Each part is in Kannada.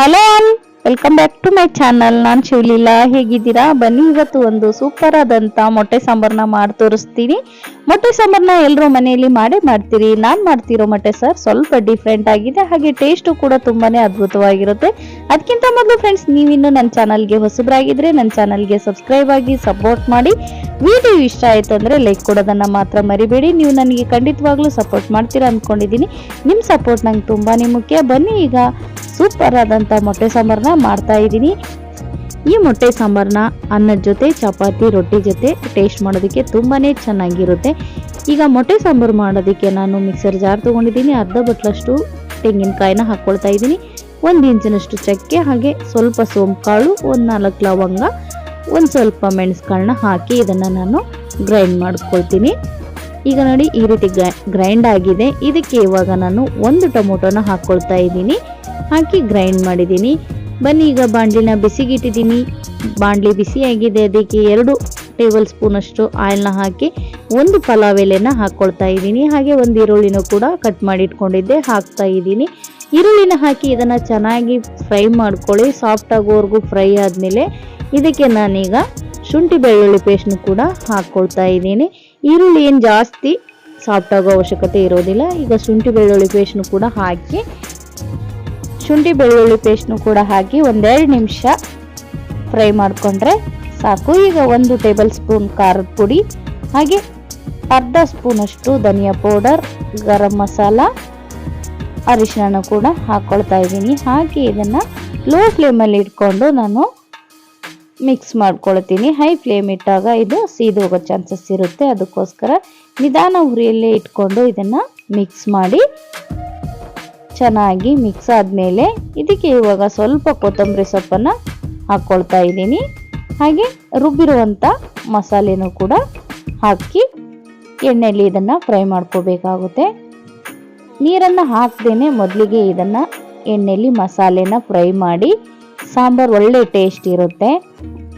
Hello all, welcome back to my channel. ನಾನು ಶಿವಲೀಲಾ. ಹೇಗಿದ್ದೀರಾ? ಬನ್ನಿ ಇವತ್ತು ಒಂದು ಸೂಪರ್ ಆದಂತ ಮೊಟ್ಟೆ ಸಾಂಬಾರ್ನ ಮಾಡಿ ತೋರಿಸ್ತೀನಿ. ಮೊಟ್ಟೆ ಸಾಂಬಾರ್ನ ಎಲ್ಲರೂ ಮನೆಯಲ್ಲಿ ಮಾಡ್ತೀರಿ. ನಾನು ಮಾಡ್ತಿರೋ ಮೊಟ್ಟೆ ಸಾರ್ ಸ್ವಲ್ಪ ಡಿಫ್ರೆಂಟ್ ಆಗಿದೆ, ಹಾಗೆ ಟೇಸ್ಟು ಕೂಡ ತುಂಬಾನೇ ಅದ್ಭುತವಾಗಿರುತ್ತೆ. ಅದಕ್ಕಿಂತ ಮೊದಲು ಫ್ರೆಂಡ್ಸ್, ನೀವಿನ್ನು ನನ್ನ ಚಾನಲ್ಗೆ ಹೊಸಬರಾಗಿದ್ರೆ ನನ್ನ ಚಾನಲ್ಗೆ ಸಬ್ಸ್ಕ್ರೈಬ್ ಆಗಿ ಸಪೋರ್ಟ್ ಮಾಡಿ. ವಿಡಿಯೋ ಇಷ್ಟ ಆಯ್ತು ಅಂದ್ರೆ ಲೈಕ್ ಕೊಡೋದನ್ನ ಮಾತ್ರ ಮರಿಬೇಡಿ. ನೀವು ನನಗೆ ಖಂಡಿತವಾಗ್ಲೂ ಸಪೋರ್ಟ್ ಮಾಡ್ತೀರಾ ಅನ್ಕೊಂಡಿದ್ದೀನಿ. ನಿಮ್ಮ ಸಪೋರ್ಟ್ ನಂಗೆ ತುಂಬಾನೇ ಮುಖ್ಯ. ಬನ್ನಿ ಈಗ ಸೂಪರ್ ಆದಂತ ಮೊಟ್ಟೆ ಸಾಂಬಾರ್ನ ಮಾಡ್ತಾ ಇದ್ದೀನಿ. ಈ ಮೊಟ್ಟೆ ಸಾಂಬಾರ್ನ ಅನ್ನದ ಜೊತೆ, ಚಪಾತಿ, ರೊಟ್ಟಿ ಜೊತೆ ಟೇಸ್ಟ್ ಮಾಡೋದಕ್ಕೆ ತುಂಬಾನೇ ಚೆನ್ನಾಗಿರುತ್ತೆ. ಈಗ ಮೊಟ್ಟೆ ಸಾಂಬಾರು ಮಾಡೋದಕ್ಕೆ ನಾನು ಮಿಕ್ಸರ್ ಜಾರ್ ತಗೊಂಡಿದ್ದೀನಿ. ಅರ್ಧ ಬಟ್ಲಷ್ಟು ತೆಂಗಿನಕಾಯಿನ ಹಾಕೊಳ್ತಾ ಇದ್ದೀನಿ. 1 ಇಂಚಿನಷ್ಟು ಚಕ್ಕೆ, ಹಾಗೆ ಸ್ವಲ್ಪ ಸೋಂಪು, 4 ಲವಂಗ, ಸ್ವಲ್ಪ ಮೆಣಸುಕಾಳನ್ನ ಹಾಕಿ ಇದನ್ನ ನಾನು ಗ್ರೈಂಡ್ ಮಾಡ್ಕೊಳ್ತೀನಿ. ಈಗ ನೋಡಿ, ಈ ರೀತಿ ಗ್ರೈಂಡ್ ಆಗಿದೆ. ಇದಕ್ಕೆ ಇವಾಗ ನಾನು 1 ಟೊಮೊಟೊನ ಹಾಕೊಳ್ತಾ ಇದ್ದೀನಿ. ಹಾಕಿ ಗ್ರೈಂಡ್ ಮಾಡಿದ್ದೀನಿ. ಬನ್ನಿ ಈಗ ಬಾಣಲಿನ ಬಿಸಿಗಿಟ್ಟಿದ್ದೀನಿ. ಬಾಣಲಿ ಬಿಸಿಯಾಗಿದೆ. ಅದಕ್ಕೆ 2 ಟೇಬಲ್ ಸ್ಪೂನ್ ಅಷ್ಟು ಆಯಿಲ್ನ ಹಾಕಿ 1 ಪಲಾವ್ ಎಲೆನ ಹಾಕೊಳ್ತಾ ಇದ್ದೀನಿ. ಹಾಗೆ 1 ಈರುಳ್ಳಿನೂ ಕೂಡ ಕಟ್ ಮಾಡಿ ಇಟ್ಕೊಂಡಿದ್ದೆ ಹಾಕ್ತಾ ಇದ್ದೀನಿ. ಈರುಳ್ಳಿನ ಹಾಕಿ ಇದನ್ನ ಚೆನ್ನಾಗಿ ಫ್ರೈ ಮಾಡ್ಕೊಳ್ಳಿ. ಸಾಫ್ಟ್ ಆಗೋವರೆಗೂ ಫ್ರೈ ಆದ್ಮೇಲೆ ಇದಕ್ಕೆ ನಾನೀಗ ಶುಂಠಿ ಬೆಳ್ಳುಳ್ಳಿ ಪೇಸ್ಟ್ನು ಕೂಡ ಹಾಕೊಳ್ತಾ ಇದ್ದೀನಿ. ಈರುಳ್ಳಿ ಏನು ಜಾಸ್ತಿ ಸಾಫ್ಟ್ ಆಗೋ ಅವಶ್ಯಕತೆ ಇರೋದಿಲ್ಲ. ಈಗ ಶುಂಠಿ ಬೆಳ್ಳುಳ್ಳಿ ಪೇಸ್ಟ್ನು ಕೂಡ ಹಾಕಿ ಒಂದೆರಡು ನಿಮಿಷ ಫ್ರೈ ಮಾಡಿಕೊಂಡ್ರೆ ಸಾಕು. ಈಗ 1 ಟೇಬಲ್ ಸ್ಪೂನ್ ಖಾರದ ಪುಡಿ, ಹಾಗೆ ಅರ್ಧ ಸ್ಪೂನ್ ಅಷ್ಟು ಧನಿಯಾ ಪೌಡರ್, ಗರಂ ಮಸಾಲ, ಅರಿಶಿನ ಕೂಡ ಹಾಕೊಳ್ತಾ ಇದ್ದೀನಿ. ಹಾಕಿ ಇದನ್ನ ಲೋ ಫ್ಲೇಮಲ್ಲಿ ಇಟ್ಕೊಂಡು ನಾನು ಮಿಕ್ಸ್ ಮಾಡ್ಕೊಳ್ತೀನಿ. ಹೈ ಫ್ಲೇಮ್ ಇಟ್ಟಾಗ ಇದು ಸೀದು ಹೋಗೋ ಚಾನ್ಸಸ್ ಇರುತ್ತೆ. ಅದಕ್ಕೋಸ್ಕರ ನಿಧಾನ ಉರಿಯಲ್ಲೇ ಇಟ್ಕೊಂಡು ಇದನ್ನ ಮಿಕ್ಸ್ ಮಾಡಿ ಚೆನ್ನಾಗಿ ಮಿಕ್ಸ್ ಆದ್ಮೇಲೆ ಇದಕ್ಕೆ ಇವಾಗ ಸ್ವಲ್ಪ ಕೊತ್ತಂಬರಿ ಸೊಪ್ಪನ್ನ ಹಾಕೊಳ್ತಾ ಇದ್ದೀನಿ. ಹಾಗೆ ರುಬ್ಬಿರುವಂತ ಮಸಾಲೆನೂ ಕೂಡ ಹಾಕಿ ಎಣ್ಣೆಯಲ್ಲಿ ಇದನ್ನ ಫ್ರೈ ಮಾಡ್ಕೋಬೇಕಾಗುತ್ತೆ. ನೀರನ್ನ ಹಾಕ್ದೇನೆ ಮೊದಲಿಗೆ ಇದನ್ನ ಎಣ್ಣೆಯಲ್ಲಿ ಮಸಾಲೆನ ಫ್ರೈ ಮಾಡಿ ಸಾಂಬಾರ್ ಒಳ್ಳೆ ಟೇಸ್ಟ್ ಇರುತ್ತೆ.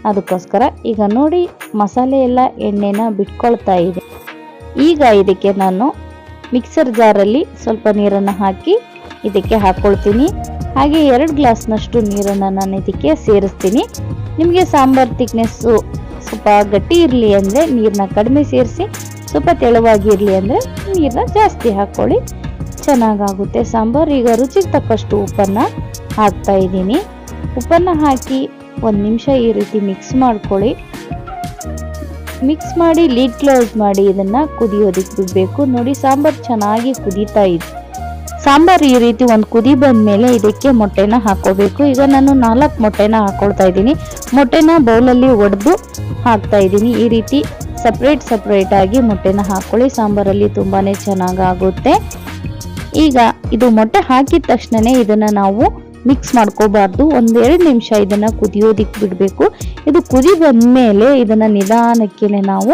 ಅದಕ್ಕೋಸ್ಕರ ಈಗ ನೋಡಿ, ಮಸಾಲೆ ಎಲ್ಲ ಎಣ್ಣೆನ ಬಿಟ್ಕೊಳ್ತಾ ಇದೆ. ಈಗ ಇದಕ್ಕೆ ನಾನು ಮಿಕ್ಸರ್ ಜಾರಲ್ಲಿ ಸ್ವಲ್ಪ ನೀರನ್ನು ಹಾಕಿ ಇದಕ್ಕೆ ಹಾಕೊಳ್ತೀನಿ. ಹಾಗೆ 2 ಗ್ಲಾಸ್ನಷ್ಟು ನೀರನ್ನು ನಾನು ಇದಕ್ಕೆ ಸೇರಿಸ್ತೀನಿ. ನಿಮಗೆ ಸಾಂಬಾರ್ ಥಿಕ್ನೆಸ್ಸು ಸ್ವಲ್ಪ ಗಟ್ಟಿ ಇರಲಿ ಅಂದರೆ ನೀರನ್ನ ಕಡಿಮೆ ಸೇರಿಸಿ, ಸ್ವಲ್ಪ ತೆಳುವಾಗಿರಲಿ ಅಂದರೆ ನೀರನ್ನ ಜಾಸ್ತಿ ಹಾಕ್ಕೊಳ್ಳಿ, ಚೆನ್ನಾಗಾಗುತ್ತೆ ಸಾಂಬಾರು. ಈಗ ರುಚಿಗೆ ತಕ್ಕಷ್ಟು ಉಪ್ಪನ್ನು ಹಾಕ್ತಾ ಇದ್ದೀನಿ. ಉಪ್ಪನ್ನು ಹಾಕಿ 1 ನಿಮಿಷ ಈ ರೀತಿ ಮಿಕ್ಸ್ ಮಾಡ್ಕೊಳ್ಳಿ. ಮಿಕ್ಸ್ ಮಾಡಿ ಲಿಡ್ ಕ್ಲೋಸ್ ಮಾಡಿ ಇದನ್ನ ಕುದಿಯೋದಕ್ಕೆ ಬಿಡಬೇಕು. ನೋಡಿ, ಸಾಂಬಾರು ಚೆನ್ನಾಗಿ ಕುದೀತಾ ಇದೆ. ಸಾಂಬಾರು ಈ ರೀತಿ ಒಂದು ಕುದಿ ಬಂದ್ಮೇಲೆ ಇದಕ್ಕೆ ಮೊಟ್ಟೆನ ಹಾಕೋಬೇಕು. ಈಗ ನಾನು 4 ಮೊಟ್ಟೆನ ಹಾಕೊಳ್ತಾ ಇದ್ದೀನಿ. ಮೊಟ್ಟೆನ ಬೌಲಲ್ಲಿ ಒಡೆದು ಹಾಕ್ತಾ ಇದ್ದೀನಿ. ಈ ರೀತಿ ಸಪ್ರೇಟ್ ಆಗಿ ಮೊಟ್ಟೆನ ಹಾಕೊಳ್ಳಿ. ಸಾಂಬಾರಲ್ಲಿ ತುಂಬಾನೇ ಚೆನ್ನಾಗಾಗುತ್ತೆ. ಈಗ ಇದು ಮೊಟ್ಟೆ ಹಾಕಿದ ತಕ್ಷಣನೇ ಇದನ್ನ ನಾವು ಮಿಕ್ಸ್ ಮಾಡ್ಕೋಬಾರ್ದು. 1-2 ನಿಮಿಷ ಇದನ್ನ ಕುದಿಯೋದಿಕ್ ಬಿಡಬೇಕು. ಇದು ಕುದಿ ಬಂದ್ಮೇಲೆ ಇದನ್ನ ನಿಧಾನಕ್ಕೆ ನಾವು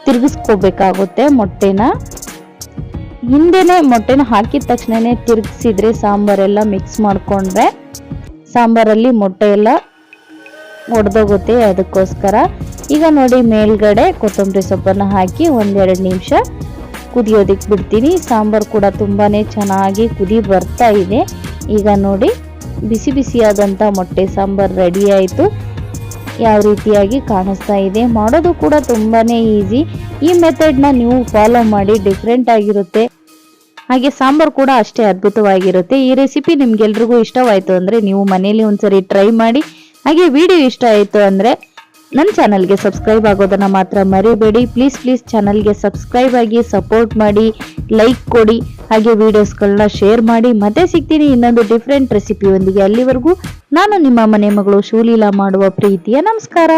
ತಿರುಗಿಸ್ಕೋಬೇಕಾಗುತ್ತೆ. ಮೊಟ್ಟೆನ ಹಿಂದೆನೆ ಮೊಟ್ಟೆನ ಹಾಕಿದ ತಕ್ಷಣನೇ ತಿರುಗಿಸಿದ್ರೆ ಸಾಂಬಾರೆಲ್ಲ ಮಿಕ್ಸ್ ಮಾಡ್ಕೊಂಡ್ರೆ ಸಾಂಬಾರಲ್ಲಿ ಮೊಟ್ಟೆ ಎಲ್ಲ ಒಡೆದೋಗುತ್ತೆ. ಅದಕ್ಕೋಸ್ಕರ ಈಗ ನೋಡಿ, ಮೇಲ್ಗಡೆ ಕೊತ್ತಂಬರಿ ಸೊಪ್ಪನ್ನು ಹಾಕಿ 1-2 ನಿಮಿಷ ಕುದಿಯೋದಿಕ್ ಬಿಡ್ತೀನಿ. ಸಾಂಬಾರು ಕೂಡ ತುಂಬಾನೇ ಚೆನ್ನಾಗಿ ಕುದಿ ಬರ್ತಾ ಇದೆ. ಈಗ ನೋಡಿ, ಬಿಸಿಯಾದಂಥ ಮೊಟ್ಟೆ ಸಾಂಬಾರು ರೆಡಿ ಆಯಿತು. ಯಾವ ರೀತಿಯಾಗಿ ಕಾಣಿಸ್ತಾ ಇದೆ. ಮಾಡೋದು ಕೂಡ ತುಂಬಾನೇ ಈಸಿ. ಈ ಮೆಥಡ್ನ ನೀವು ಫಾಲೋ ಮಾಡಿ, ಡಿಫ್ರೆಂಟ್ ಆಗಿರುತ್ತೆ. ಹಾಗೆ ಸಾಂಬಾರು ಕೂಡ ಅಷ್ಟೇ ಅದ್ಭುತವಾಗಿರುತ್ತೆ. ಈ ರೆಸಿಪಿ ನಿಮ್ಗೆಲ್ರಿಗೂ ಇಷ್ಟವಾಯಿತು ಅಂದರೆ ನೀವು ಮನೇಲಿ ಒಂದ್ಸರಿ ಟ್ರೈ ಮಾಡಿ. ಹಾಗೆ ವಿಡಿಯೋ ಇಷ್ಟ ಆಯಿತು ಅಂದರೆ ನನ್ನ ಚಾನಲ್ಗೆ ಸಬ್ಸ್ಕ್ರೈಬ್ ಆಗೋದನ್ನ ಮಾತ್ರ ಮರಿಬೇಡಿ. ಪ್ಲೀಸ್ ಚಾನಲ್ಗೆ ಸಬ್ಸ್ಕ್ರೈಬ್ ಆಗಿ ಸಪೋರ್ಟ್ ಮಾಡಿ, ಲೈಕ್ ಕೊಡಿ, ಹಾಗೆ ವಿಡಿಯೋಸ್ಗಳನ್ನ ಶೇರ್ ಮಾಡಿ. ಮತ್ತೆ ಸಿಗ್ತೀನಿ ಇನ್ನೊಂದು ಡಿಫ್ರೆಂಟ್ ರೆಸಿಪಿಯೊಂದಿಗೆ. ಅಲ್ಲಿವರೆಗೂ ನಾನು ನಿಮ್ಮ ಮನೆ ಮಗಳು ಶಿವಲೀಲಾ ಮಾಡುವ ಪ್ರೀತಿಯ ನಮಸ್ಕಾರ.